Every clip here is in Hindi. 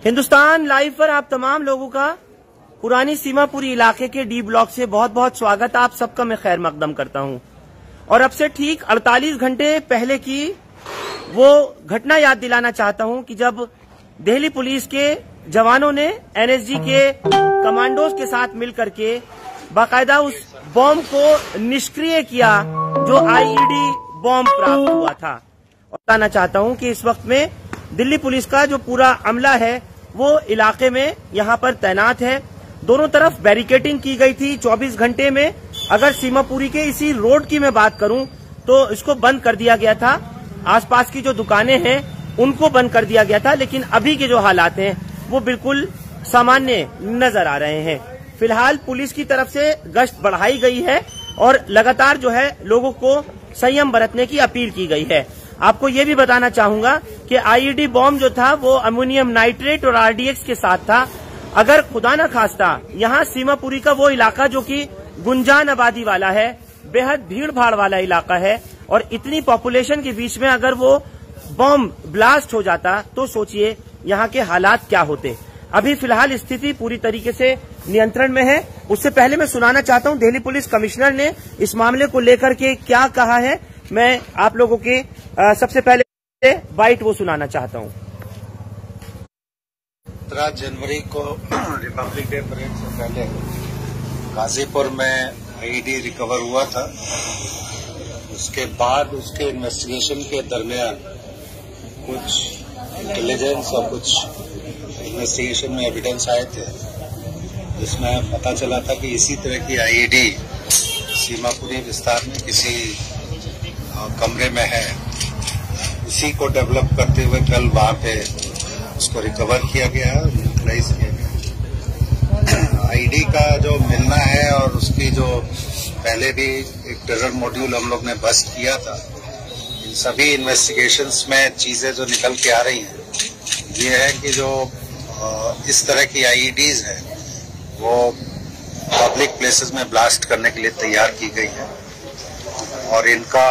हिंदुस्तान लाइव पर आप तमाम लोगों का पुरानी सीमापुरी इलाके के डी ब्लॉक से बहुत बहुत स्वागत। आप सबका मैं खैर मकदम करता हूं। और अब से ठीक 48 घंटे पहले की वो घटना याद दिलाना चाहता हूं कि जब दिल्ली पुलिस के जवानों ने एनएसजी के कमांडोज के साथ मिलकर के बाकायदा उस बॉम्ब को निष्क्रिय किया जो आईईडी बॉम्ब प्राप्त हुआ था। और बताना चाहता हूं कि इस वक्त में दिल्ली पुलिस का जो पूरा अमला है वो इलाके में यहाँ पर तैनात है। दोनों तरफ बैरिकेडिंग की गई थी 24 घंटे में। अगर सीमापुरी के इसी रोड की मैं बात करूं तो इसको बंद कर दिया गया था। आसपास की जो दुकानें हैं उनको बंद कर दिया गया था, लेकिन अभी के जो हालात हैं वो बिल्कुल सामान्य नजर आ रहे हैं। फिलहाल पुलिस की तरफ से गश्त बढ़ाई गई है और लगातार जो है लोगों को संयम बरतने की अपील की गई है। आपको ये भी बताना चाहूंगा कि आईईडी बॉम्ब जो था वो अमोनियम नाइट्रेट और आरडीएक्स के साथ था। अगर खुदा न खास्ता यहाँ सीमापुरी का वो इलाका जो कि गुंजान आबादी वाला है, बेहद भीड़ भाड़ वाला इलाका है, और इतनी पॉपुलेशन के बीच में अगर वो बॉम्ब ब्लास्ट हो जाता तो सोचिए यहाँ के हालात क्या होते। अभी फिलहाल स्थिति पूरी तरीके से नियंत्रण में है। उससे पहले मैं सुनाना चाहता हूँ दिल्ली पुलिस कमिश्नर ने इस मामले को लेकर के क्या कहा है। मैं आप लोगों के सबसे पहले बाइट वो सुनाना चाहता हूँ। 17 जनवरी को रिपब्लिक डे परेड से पहले गाजीपुर में आईईडी रिकवर हुआ था। उसके बाद उसके इन्वेस्टिगेशन के दरमियान कुछ इंटेलिजेंस और कुछ इन्वेस्टिगेशन में एविडेंस आए थे, जिसमें पता चला था कि इसी तरह की आईईडी सीमापुरी विस्तार में किसी कमरे में है। इसी को डेवलप करते हुए कल वहां पे उसको रिकवर किया गया है, न्यूट्रलाइज किया गया। आईडी का जो मिलना है और उसकी जो पहले भी एक टेरर मॉड्यूल हम लोग ने बस्ट किया था, इन सभी इन्वेस्टिगेशंस में चीजें जो निकल के आ रही हैं ये है कि जो इस तरह की आईईडीज है वो पब्लिक प्लेसेस में ब्लास्ट करने के लिए तैयार की गई है। और इनका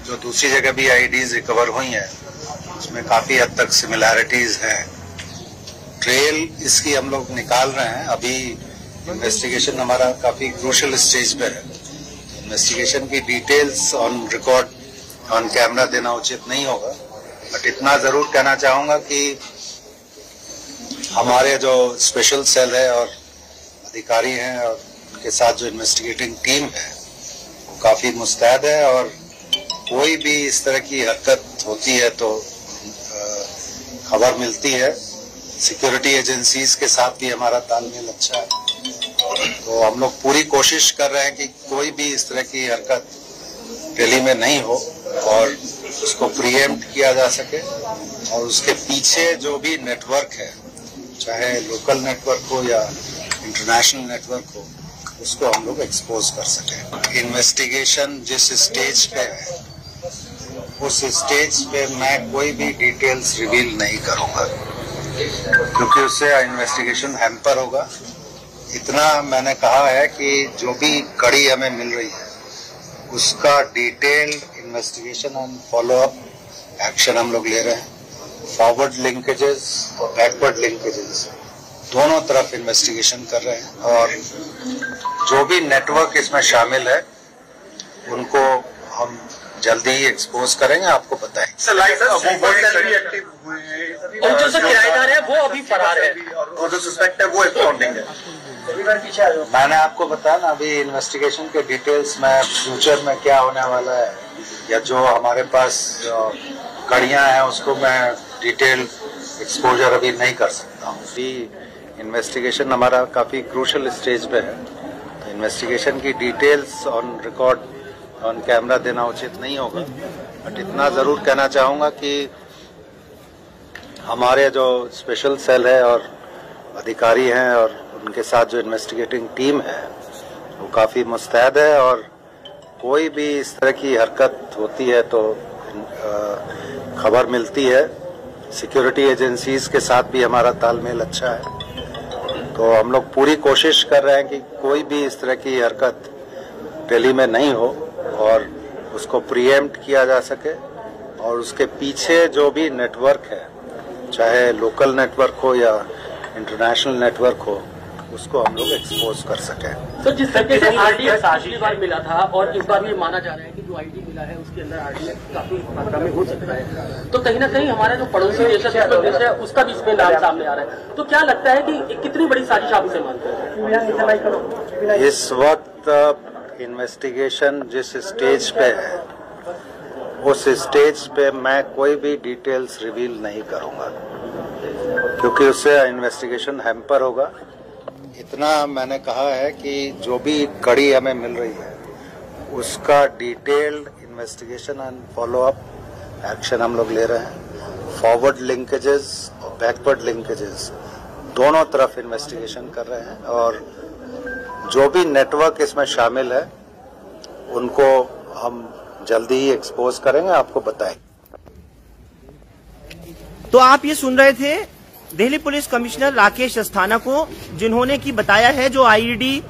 जो दूसरी जगह भी आईईडीज रिकवर हुई हैं उसमें काफी हद तक सिमिलैरिटीज हैं। ट्रेल इसकी हम लोग निकाल रहे हैं। अभी इन्वेस्टिगेशन हमारा काफी क्रूशियल स्टेज पे है। इन्वेस्टिगेशन की details on record on camera देना उचित नहीं होगा, बट इतना जरूर कहना चाहूंगा कि हमारे जो स्पेशल सेल है और अधिकारी हैं और उनके साथ जो इन्वेस्टिगेटिंग टीम है वो काफी मुस्तैद है। और कोई भी इस तरह की हरकत होती है तो खबर मिलती है। सिक्योरिटी एजेंसीज के साथ भी हमारा तालमेल अच्छा है, तो हम लोग पूरी कोशिश कर रहे हैं कि कोई भी इस तरह की हरकत दिल्ली में नहीं हो और उसको प्रीएम्प्ट किया जा सके। और उसके पीछे जो भी नेटवर्क है, चाहे लोकल नेटवर्क हो या इंटरनेशनल नेटवर्क हो, उसको हम लोग एक्सपोज कर सके। इन्वेस्टिगेशन जिस स्टेज पे है उस स्टेज पे मैं कोई भी डिटेल्स रिवील नहीं करूंगा, क्योंकि उससे इन्वेस्टिगेशन हैम्पर होगा। इतना मैंने कहा है कि जो भी कड़ी हमें मिल रही है उसका detailed investigation and follow up action हम लोग ले रहे हैं। फॉरवर्ड लिंकेजेस और बैकवर्ड लिंकेजेस दोनों तरफ इन्वेस्टिगेशन कर रहे हैं, और जो भी नेटवर्क इसमें शामिल है उनको हम जल्दी ही एक्सपोज करेंगे, आपको बताएंगे। और जो किराएदार है वो अभी फरार है और जो सस्पेक्ट है वो एब्सकॉन्डिंग है। मैंने आपको बताया ना, अभी इन्वेस्टिगेशन के डिटेल्स में फ्यूचर में क्या होने वाला है या जो हमारे पास कड़ियां हैं उसको मैं डिटेल एक्सपोजर अभी नहीं कर सकता हूँ। अभी इन्वेस्टिगेशन हमारा काफी क्रूशियल स्टेज पे है, तो इन्वेस्टिगेशन की details on record on camera देना उचित नहीं होगा, बट इतना जरूर कहना चाहूंगा कि हमारे जो स्पेशल सेल है और अधिकारी हैं और उनके साथ जो इन्वेस्टिगेटिंग टीम है वो काफी मुस्तैद है। और कोई भी इस तरह की हरकत होती है तो खबर मिलती है। सिक्योरिटी एजेंसीज के साथ भी हमारा तालमेल अच्छा है, तो हम लोग पूरी कोशिश कर रहे हैं कि कोई भी इस तरह की हरकत दिल्ली में नहीं हो और उसको प्रीएम्प्ट किया जा सके। और उसके पीछे जो भी नेटवर्क है, चाहे लोकल नेटवर्क हो या इंटरनेशनल नेटवर्क हो, उसको हम लोग एक्सपोज कर सकें। तो जिस तरीके से आरडीएक्स पिछली बार मिला था और इस बार भी माना जा रहा है कि जो आईडी मिला है उसके अंदर आरडीएक्स काफी मात्रा में हो सकता है, तो कहीं ना कहीं हमारा जो पड़ोसी देश है उसका भी इसमें नाम सामने आ रहा है। तो क्या लगता है कि कितनी बड़ी साजिश आप इसे मानते हैं? इस वक्त इन्वेस्टिगेशन जिस स्टेज पे है, उस स्टेज पे मैं कोई भी डिटेल्स रिवील नहीं करूंगा, क्योंकि उससे इन्वेस्टिगेशन हैम्पर होगा। इतना मैंने कहा है कि जो भी कड़ी हमें मिल रही है उसका detailed investigation and follow up action हम लोग ले रहे हैं। फॉरवर्ड लिंकेजेस और बैकवर्ड लिंकेजेस दोनों तरफ इन्वेस्टिगेशन कर रहे हैं, और जो भी नेटवर्क इसमें शामिल है उनको हम जल्दी ही एक्सपोज करेंगे, आपको बताएंगे। तो आप ये सुन रहे थे दिल्ली पुलिस कमिश्नर राकेश अस्थाना को, जिन्होंने की बताया है जो आईईडी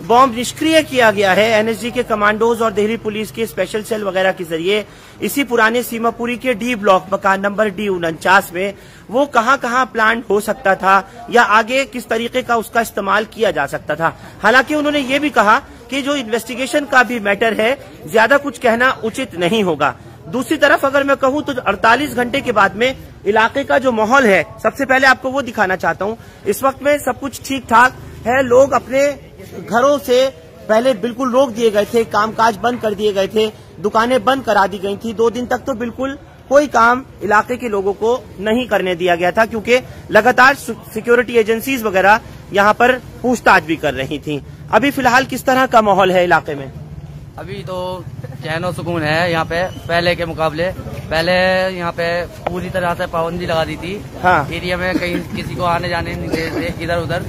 बॉम्ब निष्क्रिय किया गया है एनएसजी के कमांडोज और दिल्ली पुलिस के स्पेशल सेल वगैरह के जरिए इसी पुराने सीमापुरी के डी ब्लॉक मकान नंबर D49 में वो कहां प्लांट हो सकता था या आगे किस तरीके का उसका इस्तेमाल किया जा सकता था। हालांकि उन्होंने ये भी कहा कि जो इन्वेस्टिगेशन का भी मैटर है, ज्यादा कुछ कहना उचित नहीं होगा। दूसरी तरफ अगर मैं कहूं तो 48 घंटे के बाद में इलाके का जो माहौल है, सबसे पहले आपको वो दिखाना चाहता हूं। इस वक्त में सब कुछ ठीक ठाक है, लोग अपने घरों से पहले बिल्कुल रोक दिए गए थे, कामकाज बंद कर दिए गए थे, दुकानें बंद करा दी गई थी। 2 दिन तक तो बिल्कुल कोई काम इलाके के लोगों को नहीं करने दिया गया था, क्योंकि लगातार सिक्योरिटी एजेंसीज वगैरह यहाँ पर पूछताछ भी कर रही थी। अभी फिलहाल किस तरह का माहौल है इलाके में? अभी तो चैन और सुकून है यहाँ पे पहले के मुकाबले। पहले यहाँ पे पूरी तरह से पाबंदी लगा दी थी। हाँ। एरिया में कहीं किसी को आने जाने नहीं दे रहे थे इधर उधर।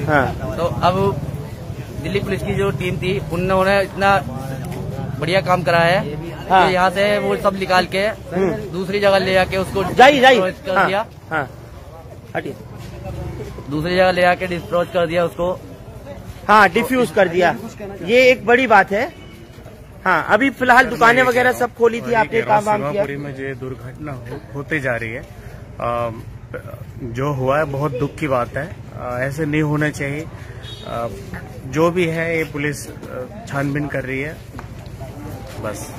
हाँ। तो अब दिल्ली पुलिस की जो टीम थी उन्होंने इतना बढ़िया काम करा है। हाँ। कि यहाँ से वो सब निकाल के दूसरी जगह ले जाके उसको जाइए कर दिया। हाँ। हटिए। दूसरी जगह ले जाके डिस्ट्रॉय कर दिया उसको। हाँ, डिफ्यूज कर दिया, ये एक बड़ी बात है। हाँ, अभी फिलहाल दुकानें वगैरह सब खोली थी, आपने काम वाम किया। सीमापुरी में जो दुर्घटना होती जा रही है, जो हुआ है बहुत दुख की बात है। ऐसे नहीं होना चाहिए। जो भी है ये पुलिस छानबीन कर रही है, बस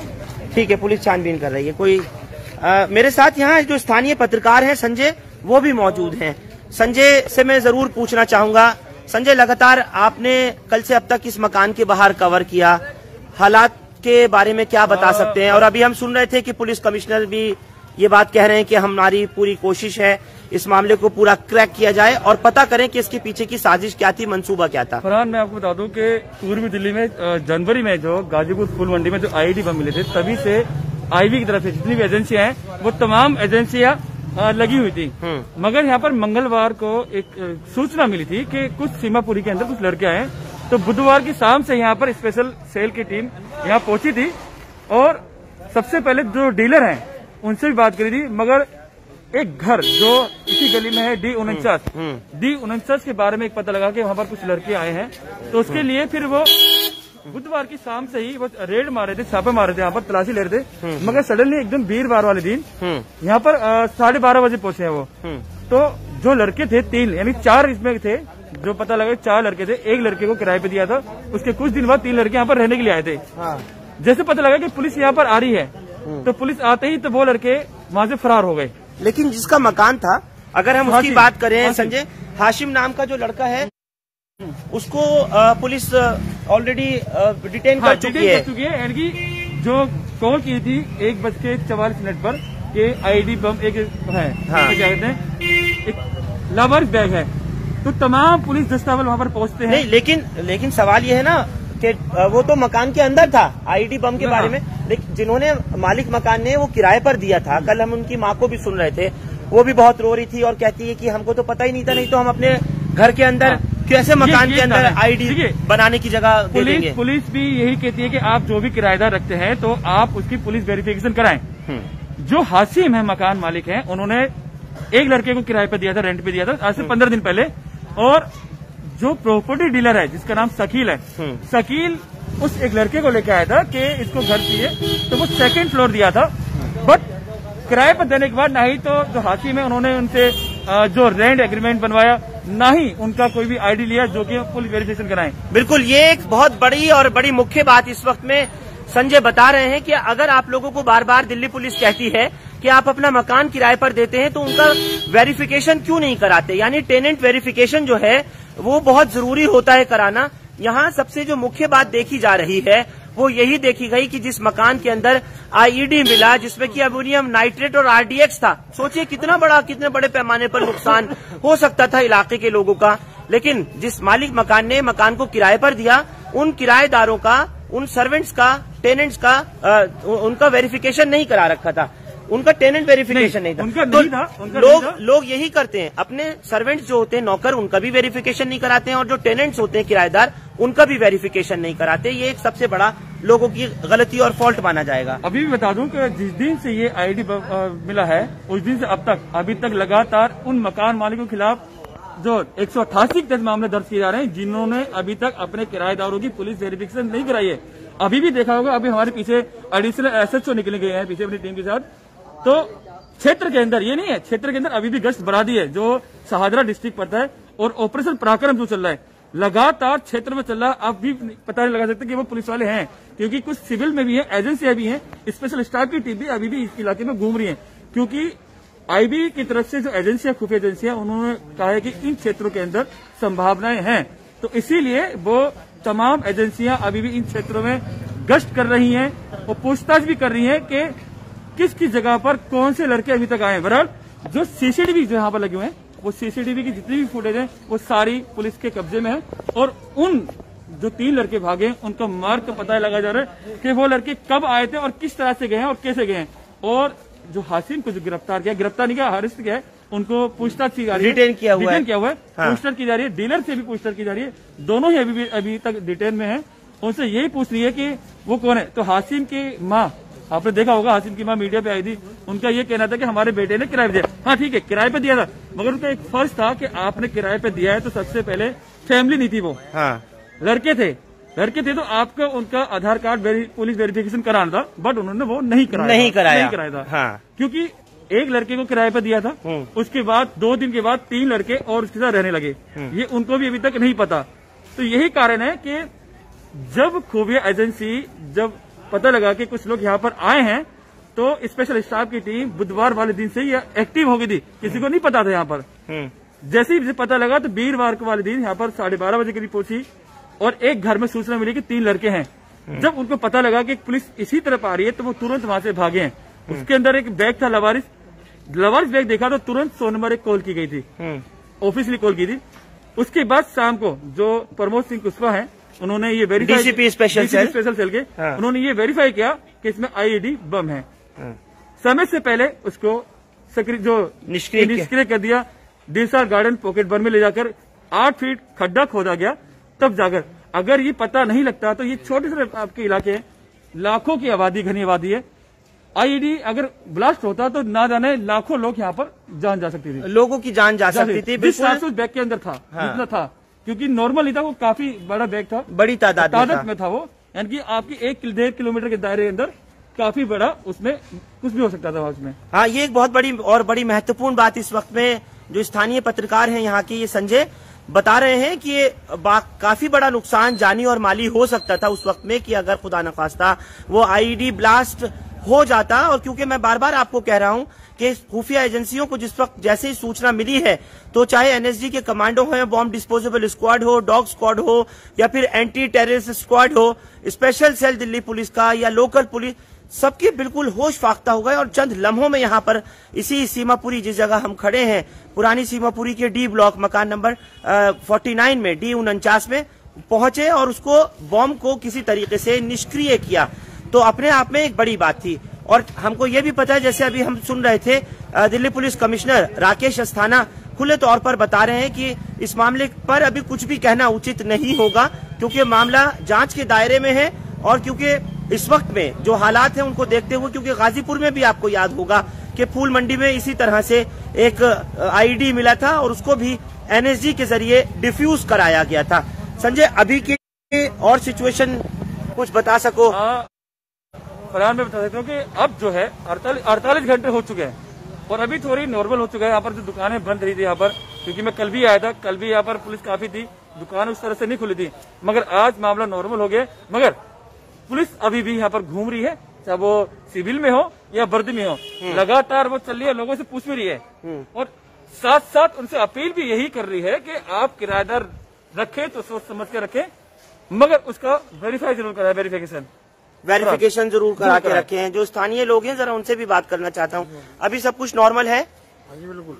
ठीक है, पुलिस छानबीन कर रही है। कोई मेरे साथ यहाँ जो स्थानीय पत्रकार हैं संजय, वो भी मौजूद हैं। संजय से मैं जरूर पूछना चाहूंगा। संजय, लगातार आपने कल से अब तक इस मकान के बाहर कवर किया, हालात के बारे में क्या बता सकते हैं? और अभी हम सुन रहे थे कि पुलिस कमिश्नर भी ये बात कह रहे हैं कि हमारी पूरी कोशिश है इस मामले को पूरा क्रैक किया जाए और पता करें कि इसके पीछे की साजिश क्या थी, मंसूबा क्या था। फरहान, मैं आपको बता दूं कि पूर्वी दिल्ली में जनवरी में जो गाजीपुर फूल मंडी में जो आईडी बम मिले थे, तभी से आईवी की तरफ से जितनी भी एजेंसियां हैं वो तमाम एजेंसियां लगी हुई थी। मगर यहाँ पर मंगलवार को एक सूचना मिली थी कि कुछ सीमापुरी के अंदर कुछ लड़के आए, तो बुधवार की शाम से यहाँ पर स्पेशल सेल की टीम यहाँ पहुंची थी और सबसे पहले जो डीलर हैं उनसे भी बात करी थी। मगर एक घर जो इसी गली में है D49 के बारे में एक पता लगा कि वहाँ पर कुछ लड़के आए हैं, तो उसके लिए फिर वो बुधवार की शाम से ही वो रेड मारे थे, छापे मारे थे, यहाँ पर तलाशी ले रहे थे। मगर सडनली एकदम वीरवार वाले दिन यहाँ पर 12:30 बजे पहुंचे हैं वो। तो जो लड़के थे 3 यानी 4 इसमें थे, जो पता लगा 4 लड़के थे। एक लड़के को किराए पे दिया था, उसके कुछ दिन बाद 3 लड़के यहाँ पर रहने के लिए आए थे। जैसे पता लगा कि पुलिस यहाँ पर आ रही है, तो पुलिस आते ही तो वो लड़के वहाँ से फरार हो गए। लेकिन जिसका मकान था, अगर हम उसकी बात करें संजय, हाशिम नाम का जो लड़का है उसको पुलिस ऑलरेडी डिटेन कर चुकी है। यानी कि जो कॉल की थी 1:44 पर कि आईडी बम एक है, क्या कहते हैं, एक लावारिस बैग है, तो तमाम पुलिस दस्तावेज वहाँ पर पहुँचते हैं। नहीं, लेकिन सवाल ये है ना कि वो तो मकान के अंदर था आईडी बम के बारे में, लेकिन जिन्होंने मालिक मकान ने वो किराए पर दिया था। कल हम उनकी माँ को भी सुन रहे थे, वो भी बहुत रो रही थी और कहती है कि हमको तो पता ही नहीं था, नहीं तो हम अपने घर के अंदर कैसे मकान के अंदर आईडी बनाने की जगह दे देंगे। पुलिस भी यही कहती है कि आप जो भी किराएदार रखते हैं तो आप उसकी पुलिस वेरिफिकेशन कराएं। जो हाशिम है मकान मालिक है, उन्होंने एक लड़के को किराए पर दिया था, रेंट पे दिया था आज से 15 दिन पहले। और जो प्रॉपर्टी डीलर है जिसका नाम शकील है, शकील उस एक लड़के को लेके आया था कि इसको घर चाहिए, तो वो 2nd फ्लोर दिया था। बट किराए पर देने के बाद ना ही तो जो हाकिम है उन्होंने उनसे जो रेंट एग्रीमेंट बनवाया, ना ही उनका कोई भी आईडी लिया जो कि पुलिस वेरिफिकेशन कराएं। बिल्कुल, ये एक बहुत बड़ी और बड़ी मुख्य बात इस वक्त में संजय बता रहे हैं कि अगर आप लोगों को बार बार दिल्ली पुलिस कहती है कि आप अपना मकान किराए पर देते हैं तो उनका वेरिफिकेशन क्यों नहीं कराते, यानी टेनेंट वेरिफिकेशन जो है वो बहुत जरूरी होता है कराना। यहाँ सबसे जो मुख्य बात देखी जा रही है वो यही देखी गई कि जिस मकान के अंदर आईईडी मिला जिसमें कि अमोनियम नाइट्रेट और आरडीएक्स था, सोचिए कितने बड़े पैमाने पर नुकसान हो सकता था इलाके के लोगों का। लेकिन जिस मालिक मकान ने मकान को किराए पर दिया, उन किराएदारों का, उन सर्वेंट्स का, टेनेंट्स का उनका वेरिफिकेशन नहीं करा रखा था, उनका टेनेंट वेरिफिकेशन नहीं था। उनका तो नहीं था। लोग यही करते हैं, अपने सर्वेंट्स जो होते हैं नौकर, उनका भी वेरिफिकेशन नहीं कराते हैं, और जो टेनेंट्स होते हैं किराएदार, उनका भी वेरिफिकेशन नहीं कराते। ये एक सबसे बड़ा लोगों की गलती और फॉल्ट माना जाएगा। अभी भी बता दूं कि जिस दिन से ये आईडी मिला है उस दिन से अभी तक लगातार उन मकान मालिकों के खिलाफ जो 188 के तहत मामले दर्ज किए जा रहे हैं, जिन्होंने अभी तक अपने किराएदारों की पुलिस वेरिफिकेशन नहीं कराई है। अभी भी देखा होगा, अभी हमारे पीछे एडिशनल एसएचओ निकले गए हैं पीछे अपनी टीम के साथ। तो क्षेत्र के अंदर ये नहीं है, क्षेत्र के अंदर अभी भी गश्त बरादी है जो शाहदरा डिस्ट्रिक्ट पड़ता है, और ऑपरेशन पराक्रम जो चल रहा है लगातार क्षेत्र में चल रहा है। आप भी पता नहीं लगा सकते कि वो पुलिस वाले हैं, क्योंकि कुछ सिविल में भी है, एजेंसियां भी हैं, स्पेशल स्टाफ की टीम भी अभी भी इस इलाके में घूम रही है। क्योंकि आईबी की तरफ से जो एजेंसियां, खुफिया एजेंसियां, उन्होंने कहा है कि इन क्षेत्रों के अंदर संभावनाएं हैं, तो इसीलिए वो तमाम एजेंसियां अभी भी इन क्षेत्रों में गश्त कर रही हैं और पूछताछ भी कर रही हैं कि किस किस जगह पर कौन से लड़के अभी तक आए हैं। बहरहाल जो सीसीटीवी जो यहाँ पर लगे हुए हैं, वो सीसीटीवी की जितनी भी फुटेज है वो सारी पुलिस के कब्जे में है, और उन जो 3 लड़के भागे उनका मार्ग का पता लगा जा रहा है कि वो लड़के कब आए थे और किस तरह से गए हैं और कैसे गए हैं। और जो हासिम को जो गिरफ्तार नहीं किया, अरेस्ट किया है, उनको पूछताछ की जा रही है, डिटेन किया हुआ है, हाँ। पूछताछ की जा रही है, डीलर से भी पूछताछ की जा रही है, दोनों ही अभी तक डिटेन में है। उनसे यही पूछ रही है कि वो कौन है। तो हासिम की माँ, आपने देखा होगा, हासिम की माँ मीडिया पे आई थी, उनका ये कहना था कि हमारे बेटे ने किराए पे दिया। हाँ ठीक है, किराए पे दिया था, मगर उनका एक फर्ज था कि आपने किराए पे दिया है तो सबसे पहले फैमिली नहीं थी वो, हाँ। लड़के थे तो आपका उनका आधार कार्ड पुलिस वेरिफिकेशन कराना था, बट उन्होंने वो नहीं कराया था, हाँ। क्योंकि एक लड़के को किराए पे दिया था, उसके बाद 2 दिन के बाद 3 लड़के और उसके साथ रहने लगे, ये उनको भी अभी तक नहीं पता। तो यही कारण है कि जब खुफिया एजेंसी जब पता लगा कि कुछ लोग यहाँ पर आए हैं, तो स्पेशल स्टाफ की टीम बुधवार वाले दिन से ये एक्टिव हो गई थी, किसी को नहीं पता था यहाँ पर। जैसे ही पता लगा तो वीरवार को वाले दिन यहाँ पर 12:30 बजे करीब पहुंची, और एक घर में सूचना मिली कि 3 लड़के हैं। जब उनको पता लगा कि पुलिस इसी तरफ आ रही है तो वो तुरंत वहां से भागे हैं। उसके अंदर एक बैग था, लवारिस बैग देखा तो तुरंत 100 नंबर एक कॉल की गई थी, ऑफिशियली कॉल की थी। उसके बाद शाम को जो प्रमोद सिंह कुशवाहा है, उन्होंने ये वेरीफाई, डीसीपी स्पेशल सेल के, उन्होंने ये वेरीफाई किया कि इसमें आईईडी बम है। समय से पहले उसको जो निष्क्रिय कर दिया। डीएसआर गार्डन पॉकेट बम में ले जाकर 8 फीट खड्डा खोदा गया, तब जाकर। अगर ये पता नहीं लगता तो ये छोटे से आपके इलाके हैं, लाखों की आबादी, घनी आबादी है, आईईडी अगर ब्लास्ट होता तो ना जाने लाखों लोग यहाँ पर जान जा सकती थी, लोगों की जान जा सकती थी। उस बैग के अंदर था, जितना था, क्योंकि नॉर्मल ही था, वो काफी बड़ा बैग था, बड़ी तादाद में था वो, यानी कि आपकी 1.5 किलोमीटर के दायरे के अंदर काफी बड़ा, उसमें कुछ भी हो सकता था उसमें। हाँ, ये एक बहुत बड़ी महत्वपूर्ण बात इस वक्त में जो स्थानीय पत्रकार हैं यहाँ के, ये संजय बता रहे हैं कि ये काफी बड़ा नुकसान जानी और माली हो सकता था उस वक्त में, कि अगर खुदा न खास्ता वो आईईडी ब्लास्ट हो जाता। और क्योंकि मैं बार बार आपको कह रहा हूं कि खुफिया एजेंसियों को जिस वक्त जैसे ही सूचना मिली है, तो चाहे एनएसजी के कमांडो हो, बॉम्ब डिस्पोजेबल स्क्वाड हो, डॉग स्क्वाड हो, या फिर एंटी टेररिस्ट स्क्वाड हो, स्पेशल सेल दिल्ली पुलिस का या लोकल पुलिस, सबके बिल्कुल होश फाख्ता हो गए। और चंद लम्हों में यहाँ पर इसी सीमापुरी, जिस जगह हम खड़े हैं, पुरानी सीमापुरी के डी ब्लॉक मकान नंबर 49 में, D49 में पहुंचे और उसको बॉम्ब को किसी तरीके से निष्क्रिय किया। तो अपने आप में एक बड़ी बात थी। और हमको ये भी पता है, जैसे अभी हम सुन रहे थे, दिल्ली पुलिस कमिश्नर राकेश अस्थाना खुले तौर पर बता रहे हैं कि इस मामले पर अभी कुछ भी कहना उचित नहीं होगा, क्योंकि मामला जांच के दायरे में है। और क्योंकि इस वक्त में जो हालात हैं उनको देखते हुए, क्योंकि गाजीपुर में भी आपको याद होगा कि फूल मंडी में इसी तरह से एक आईडी मिला था और उसको भी एनएसजी के जरिए डिफ्यूज कराया गया था। संजय, अभी की और सिचुएशन कुछ बता सको? फरहान मैं बता सकता हूँ कि अब जो है 48 घंटे हो चुके हैं और अभी थोड़ी नॉर्मल हो चुका है। यहाँ पर जो दुकानें बंद रही थी यहाँ पर, क्योंकि मैं कल भी आया था, कल भी यहाँ पर पुलिस काफी थी, दुकान उस तरह से नहीं खुली थी, मगर आज मामला नॉर्मल हो गया। मगर पुलिस अभी भी यहाँ पर घूम रही है, चाहे वो सिविल में हो या वर्दी में हो, लगातार वो चल रही है, लोगों से पूछ भी रही है और साथ साथ उनसे अपील भी यही कर रही है कि आप किराएदार रखें तो सोच समझ के रखें, मगर उसका वेरीफाई जरूर कराए, वेरिफिकेशन जरूर करा के रखे हैं। जो स्थानीय लोग हैं जरा उनसे भी बात करना चाहता हूँ। अभी सब कुछ नॉर्मल है? बिल्कुल।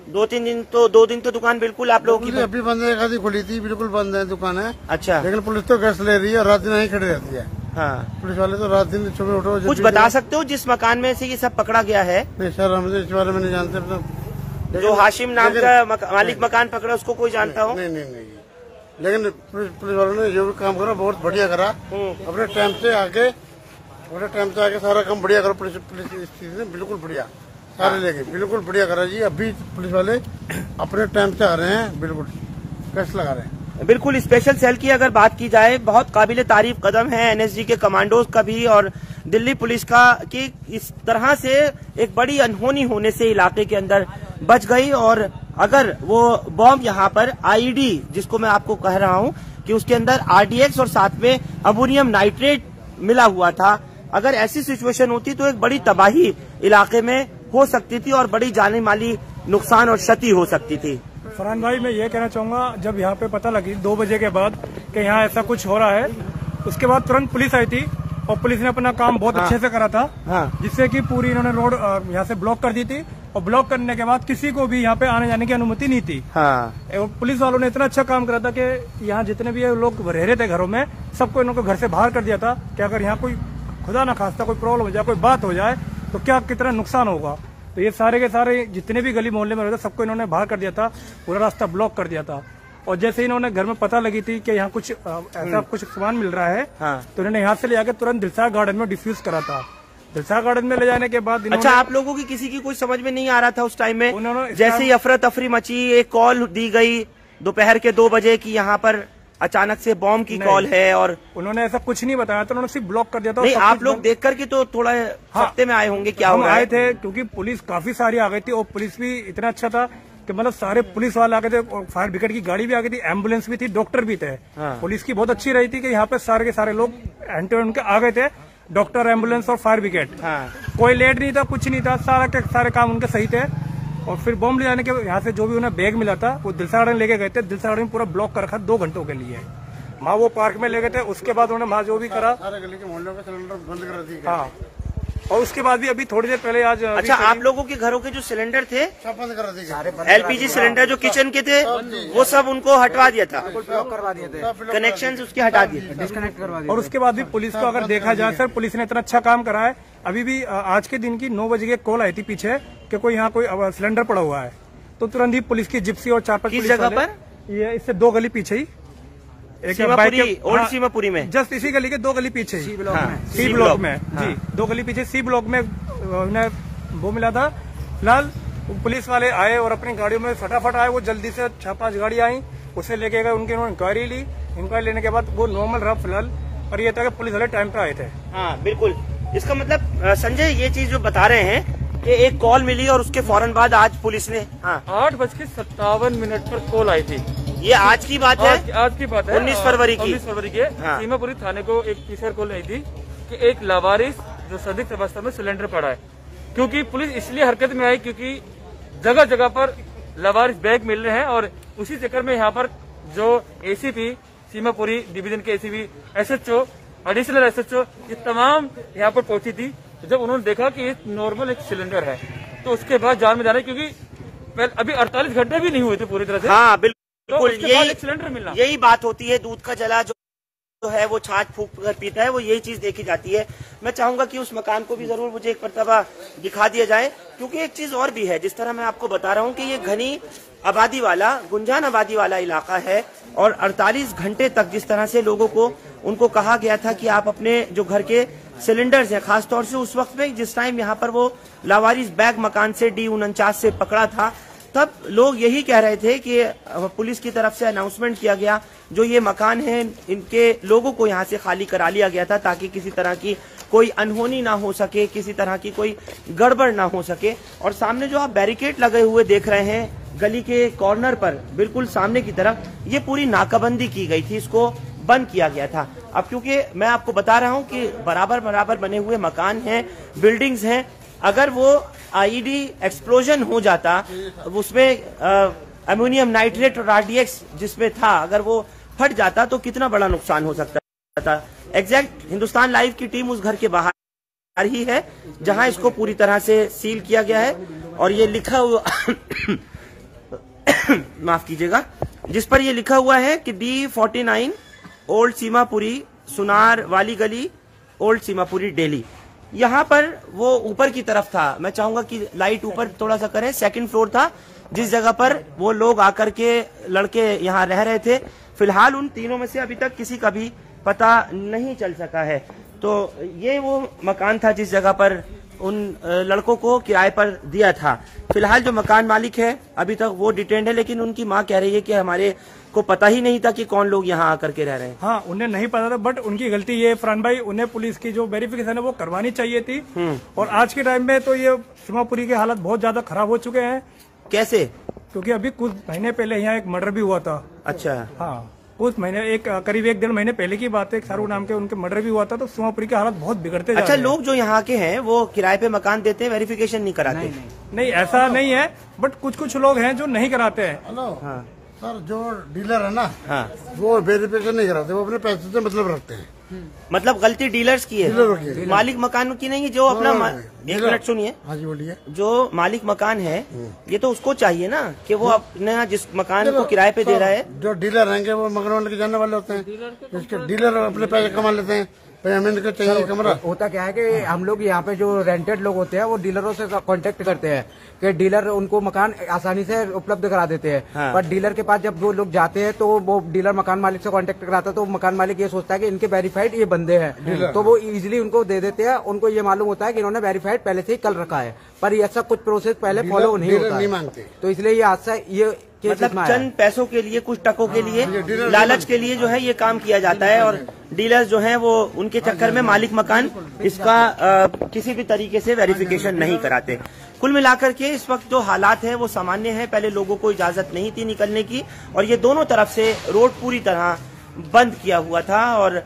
2 दिन तो दुकान बिल्कुल आप लोगों की अभी बंद है, आधी खुली थी, बिल्कुल बंद है दुकान है। अच्छा। लेकिन पुलिस तो गैस ले रही है, रात दिन नहीं खड़ी रहती है। हाँ, पुलिस वाले तो रात दिन सुबह उठो। कुछ बता सकते हो जिस मकान में से ये सब पकड़ा गया है? नहीं सर, हम इस बारे में नहीं जानते। जो हाशिम नाम का मालिक मकान पकड़ा, उसको कोई जानता हो? नहीं। लेकिन पुलिस वालों ने जो भी काम करा बहुत बढ़िया करा। अपने टाइम से आके सारा काम बढ़िया करो। पुलिस इस चीज ने बिल्कुल बढ़िया सारे लेके बिल्कुल बढ़िया करा जी। अभी पुलिस वाले अपने टाइम से आ रहे हैं, बिल्कुल कैश लगा रहे हैं। बिल्कुल। स्पेशल सेल की अगर बात की जाए, बहुत काबिले तारीफ कदम है एनएसजी के कमांडोज का भी और दिल्ली पुलिस का कि इस तरह से एक बड़ी अनहोनी होने से इलाके के अंदर बच गई। और अगर वो बॉम्ब यहाँ पर आईडी, जिसको मैं आपको कह रहा हूँ कि उसके अंदर आरडीएक्स और साथ में अमोनियम नाइट्रेट मिला हुआ था, अगर ऐसी सिचुएशन होती तो एक बड़ी तबाही इलाके में हो सकती थी और बड़ी जानी माली नुकसान और क्षति हो सकती थी। फरहान भाई, मैं ये कहना चाहूंगा, जब यहाँ पे पता लगी 2 बजे के बाद कि यहाँ ऐसा कुछ हो रहा है, उसके बाद तुरंत पुलिस आई थी और पुलिस ने अपना काम बहुत अच्छे से करा था। जिससे कि पूरी इन्होंने रोड यहाँ से ब्लॉक कर दी थी और ब्लॉक करने के बाद किसी को भी यहाँ पे आने जाने की अनुमति नहीं थी। पुलिस वालों ने इतना अच्छा काम करा था कि यहाँ जितने भी लोग रह रहे थे घरों में, सबको इनको घर से बाहर कर दिया था कि अगर यहाँ कोई खुदा ना खास्ता कोई प्रॉब्लम हो जाए, कोई बात हो जाए तो क्या कितना नुकसान होगा। तो ये सारे के सारे जितने भी गली मोहल्ले में रहते सबको इन्होंने बाहर कर दिया था, पूरा रास्ता ब्लॉक कर दिया था। और जैसे इन्होंने घर में पता लगी थी कि यहाँ कुछ ऐसा कुछ सामान मिल रहा है, तो इन्होंने यहाँ से ले जाकर तुरंत दिलशाद गार्डन में डिफ्यूज करा था। दिलशाद गार्डन में ले जाने के बाद अच्छा, आप लोगों की किसी की कुछ समझ में नहीं आ रहा था उस टाइम में? उन्होंने जैसे ही अफरा तफरी मची, एक कॉल दी गई दोपहर के 2 बजे की यहाँ पर अचानक से बॉम्ब की कॉल है, और उन्होंने ऐसा कुछ नहीं बताया, तो उन्होंने सिर्फ ब्लॉक कर दिया था। नहीं, आप लोग देख करके तो थोड़ा हफ्ते में आए होंगे, क्या हम आए थे क्योंकि पुलिस काफी सारी आ गई थी और पुलिस भी इतना अच्छा था कि मतलब सारे पुलिस वाले आ गए थे और फायर ब्रिगेड की गाड़ी भी आ गई थी, एम्बुलेंस भी थी, डॉक्टर भी थे। पुलिस की बहुत अच्छी रही थी कि यहाँ पे सारे के सारे लोग एंटी आ गए थे, डॉक्टर, एम्बुलेंस और फायर ब्रिगेड। कोई लेट नहीं था, कुछ नहीं था, सारे काम उनके सही थे। और फिर बॉम्ब ले जाने के यहाँ से जो भी उन्हें बैग मिला था वो दिलशाद गार्डन लेके गए थे। दिलशाद गार्डन पूरा ब्लॉक कर रखा 2 घंटों के लिए, वहाँ वो पार्क में ले गए थे। उसके बाद उन्होंने वहाँ जो भी करा, सारे गली के मोहल्लों का सिलेंडर बंद कर दी। हाँ, और उसके बाद भी अभी थोड़ी देर पहले आज अच्छा, आप लोगों के घरों के जो सिलेंडर थे सब बंद कर दी, एलपीजी सिलेंडर जो किचन के थे वो सब उनको हटवा दिया था, कनेक्शन उसके हटा दिए, डिस्कनेक्ट करवा दिए। और उसके बाद भी पुलिस को अगर देखा जाए सर, पुलिस ने इतना अच्छा काम करा है। अभी भी आज के दिन की 9 बजे की कॉल आई थी पीछे कि कोई यहाँ कोई सिलेंडर पड़ा हुआ है, तो तुरंत ही पुलिस की जिप्सी और 4-5 जगह पर, ये इससे 2 गली पीछे ही एक ओल्ड सीमापुरी में, जस्ट इसी गली के 2 गली पीछे सी ब्लॉक में जी, 2 गली पीछे सी ब्लॉक में उन्हें वो मिला था। फिलहाल पुलिस वाले आए और अपनी गाड़ियों में फटाफट आए, वो जल्दी से 4-5 गाड़ी आई, उसे लेके गए, उनकी उन्होंने इंक्वायरी ली। इंक्वायरी लेने के बाद वो नॉर्मल रहा फिलहाल, और ये था कि पुलिस वाले टाइम पे आए थे। हाँ बिल्कुल, इसका मतलब संजय ये चीज जो बता रहे हैं कि एक कॉल मिली और उसके फौरन बाद आज पुलिस ने 8:57 पर कॉल आई थी। ये आज की बात है, आज की बात है, 19 फरवरी की। 19 फरवरी के सीमापुरी थाने को एक पीसीआर कॉल आई थी कि एक लावारिस जो संदिग्ध अवस्था में सिलेंडर पड़ा है। क्योंकि पुलिस इसलिए हरकत में आई क्योंकि जगह जगह पर लावारिस बैग मिल रहे हैं, और उसी चक्कर में यहाँ पर जो एसीपी सीमापुरी डिवीजन के एसीपी, एसएचओ, एडिशनल एसएचओ, ये तमाम यहाँ पर पहुंची थी। जब उन्होंने देखा कि ये नॉर्मल एक सिलेंडर है, तो उसके बाद जान में जाना, क्योंकि अभी 48 घंटे भी नहीं हुए थे पूरी तरह से। हाँ बिल्कुल, तो यही सिलेंडर मिलना, यही बात होती है। दूध का जला जो है वो छाछ फूंक कर पीता है, वो यही चीज देखी जाती है। मैं चाहूंगा कि उस मकान को भी जरूर मुझे एक मर्तबा दिखा दिया जाए, क्योंकि एक चीज और भी है। जिस तरह मैं आपको बता रहा हूँ कि ये घनी आबादी वाला, गुंजान आबादी वाला इलाका है, और 48 घंटे तक जिस तरह से लोगों को उनको कहा गया था कि आप अपने जो घर के सिलेंडर्स हैं, खासतौर से उस वक्त में जिस टाइम यहाँ पर वो लावारिस बैग मकान से D49 से पकड़ा था, तब लोग यही कह रहे थे कि पुलिस की तरफ से अनाउंसमेंट किया गया, जो ये मकान है इनके लोगों को यहाँ से खाली करा लिया गया था ताकि किसी तरह की कोई अनहोनी ना हो सके, किसी तरह की कोई गड़बड़ ना हो सके। और सामने जो आप बैरिकेड लगे हुए देख रहे हैं गली के कॉर्नर पर बिल्कुल सामने की तरफ, ये पूरी नाकाबंदी की गई थी, इसको बंद किया गया था। अब क्योंकि मैं आपको बता रहा हूं कि बराबर बराबर बने हुए मकान हैं, बिल्डिंग्स हैं, अगर वो आईईडी एक्सप्लोजन हो जाता, उसमें अमोनियम नाइट्रेट और RDX जिसमें था, अगर वो फट जाता तो कितना बड़ा नुकसान हो सकता था। एग्जैक्ट हिंदुस्तान लाइव की टीम उस घर के बाहर ही है जहां इसको पूरी तरह से सील किया गया है और ये लिखा हुआ माफ कीजिएगा, जिस पर ये लिखा हुआ है कि D49 ओल्ड सीमापुरी, सुनार वाली गली, ओल्ड सीमापुरी, दिल्ली। यहाँ पर वो ऊपर की तरफ था, मैं चाहूंगा कि लाइट ऊपर थोड़ा सा करें, 2nd फ्लोर था जिस जगह पर वो लोग आकर के लड़के यहाँ रह रहे थे। फिलहाल उन तीनों में से अभी तक किसी का भी पता नहीं चल सका है। तो ये वो मकान था जिस जगह पर उन लड़कों को किराए पर दिया था। फिलहाल जो मकान मालिक है अभी तक वो डिटेंड है, लेकिन उनकी मां कह रही है कि हमारे को पता ही नहीं था कि कौन लोग यहाँ आकर के रह रहे हैं। हाँ, उन्हें नहीं पता था, बट उनकी गलती ये फरहान भाई, उन्हें पुलिस की जो वेरिफिकेशन है वो करवानी चाहिए थी। और आज के टाइम में तो ये सीमापुरी के हालत बहुत ज्यादा खराब हो चुके हैं। कैसे? क्योंकि अभी कुछ महीने पहले यहाँ एक मर्डर भी हुआ था। अच्छा। हाँ, कुछ महीने, करीब 1-1.5 महीने पहले की बात है, एक शाहरुख नाम के उनके मर्डर भी हुआ था। तो सीमापुरी की हालत बहुत बिगड़ते जा रहे हैं। अच्छा, लोग जो यहाँ के हैं वो किराए पे मकान देते हैं, वेरिफिकेशन नहीं कराते? नहीं, ऐसा नहीं है, बट कुछ लोग हैं जो नहीं कराते हैं। हेलो। हाँ सर, जो डीलर है ना, हाँ, वो वेरिफिकेशन नहीं कराते, वो अपने पैसे से मतलब रखते हैं। मतलब गलती डीलर्स की है, मालिक मकान की नहीं। जो अपना एक मिनट सुनिए। हाँ जी, बोलिए। जो मालिक मकान है ये तो उसको चाहिए ना कि वो अपने जिस मकान को किराए पे दे रहा है। जो डीलर रहेंगे वो मकान वाले के जानने वाले होते हैं, इसके डीलर अपने पैसे कमा लेते हैं। हमें इनको चाहिए कमरा। होता क्या है कि हम लोग यहाँ पे जो रेंटेड लोग होते हैं वो डीलरों से कांटेक्ट करते हैं कि डीलर उनको मकान आसानी से उपलब्ध करा देते हैं। हाँ। पर डीलर के पास जब वो लोग जाते हैं तो वो डीलर मकान मालिक से कांटेक्ट कराता है, तो मकान मालिक ये सोचता है कि इनके वेरीफाइड ये बंदे हैं, तो वो इजीली उनको दे देते हैं। उनको ये मालूम होता है कि इन्होंने वेरीफाइड पहले से ही कल रखा है, पर ऐसा कुछ प्रोसेस पहले फॉलो नहीं होता है। तो इसलिए ये हादसा ये मतलब चंद पैसों के लिए, कुछ टकों के लिए, लालच के लिए जो है ये काम किया जाता है। और डीलर्स जो हैं वो उनके चक्कर में मालिक मकान इसका किसी भी तरीके से वेरिफिकेशन नहीं कराते। कुल मिलाकर के इस वक्त जो हालात है वो सामान्य है। पहले लोगों को इजाजत नहीं थी निकलने की और ये दोनों तरफ से रोड पूरी तरह बंद किया हुआ था और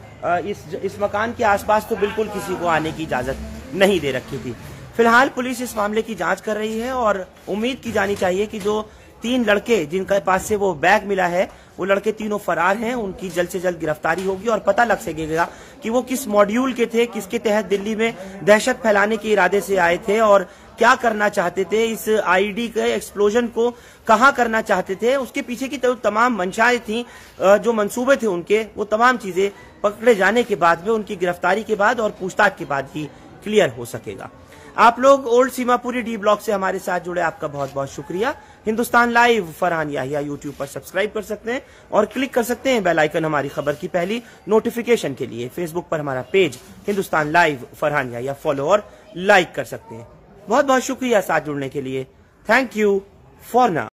इस मकान के आसपास तो बिल्कुल किसी को आने की इजाजत नहीं दे रखी थी। फिलहाल पुलिस इस मामले की जांच कर रही है और उम्मीद की जानी चाहिए कि जो 3 लड़के जिनके पास से वो बैग मिला है वो लड़के तीनों फरार हैं, उनकी जल्द से जल्द गिरफ्तारी होगी और पता लग सकेगा कि वो किस मॉड्यूल के थे, किसके तहत दिल्ली में दहशत फैलाने के इरादे से आए थे और क्या करना चाहते थे, इस आईडी के एक्सप्लोजन को कहाँ करना चाहते थे, उसके पीछे की तमाम मंशाएं थी, जो मंसूबे थे उनके, वो तमाम चीजें पकड़े जाने के बाद में, उनकी गिरफ्तारी के बाद और पूछताछ के बाद ही क्लियर हो सकेगा। आप लोग ओल्ड सीमापुरी डी ब्लॉक से हमारे साथ जुड़े, आपका बहुत बहुत शुक्रिया। हिंदुस्तान लाइव फरहान याहिया यूट्यूब पर सब्सक्राइब कर सकते हैं और क्लिक कर सकते हैं बेल आइकन हमारी खबर की पहली नोटिफिकेशन के लिए। फेसबुक पर हमारा page Hindustan live Farhan Yahiya follow और लाइक कर सकते हैं। बहुत बहुत शुक्रिया साथ जुड़ने के लिए। Thank you for now.